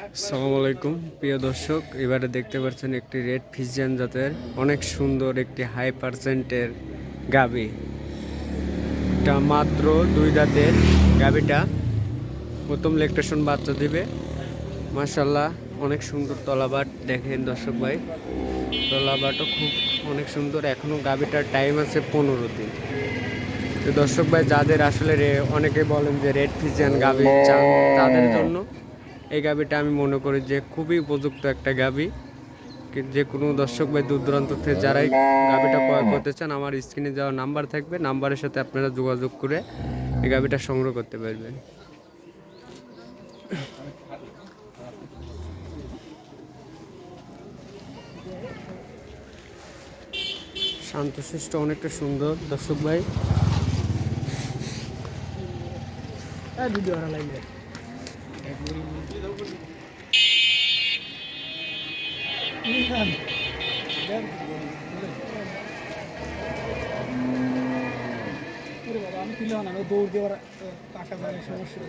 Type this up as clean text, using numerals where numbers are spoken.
আসসালামু আলাইকুম প্রিয় দর্শক, এবারে দেখতে পাচ্ছেন একটি রেড ফিজিয়ান জাতের অনেক সুন্দর একটি হাই পার্সেন্টের গাভী। এটা মাত্র 2 দাঁতের গাভীটা প্রথম ল্যাকটেশন বাচ্চা দিবে। মাশাআল্লাহ, অনেক সুন্দর তলাবাট দেখেন দর্শক ভাই, তলাবাটও খুব অনেক সুন্দর। এখনও গাভীটার টাইম আছে 15 দিন। তো দর্শক ভাই, যাদের আসলে অনেকে বলেন যে রেড ফিজিয়ান গাভী চান, তাদের জন্য এই গাভীটা আমি মনে করি যে খুবই উপযুক্ত একটা গাভী। যে কোনো দর্শক ভাই দূর দূরান্ত থেকে যারাই গাভীটা ক্রয় করতে চান, আমার স্ক্রিনে যাওয়া নাম্বার থাকবে, নাম্বারের সাথে আপনারা যোগাযোগ করে এই গাভীটা সংগ্রহ করতে পারবেন। শান্তশিষ্ট, অনেকটা সুন্দর দর্শক ভাই। আমি তুলে না দৌড় দেওয়ার টাকা সমস্যা।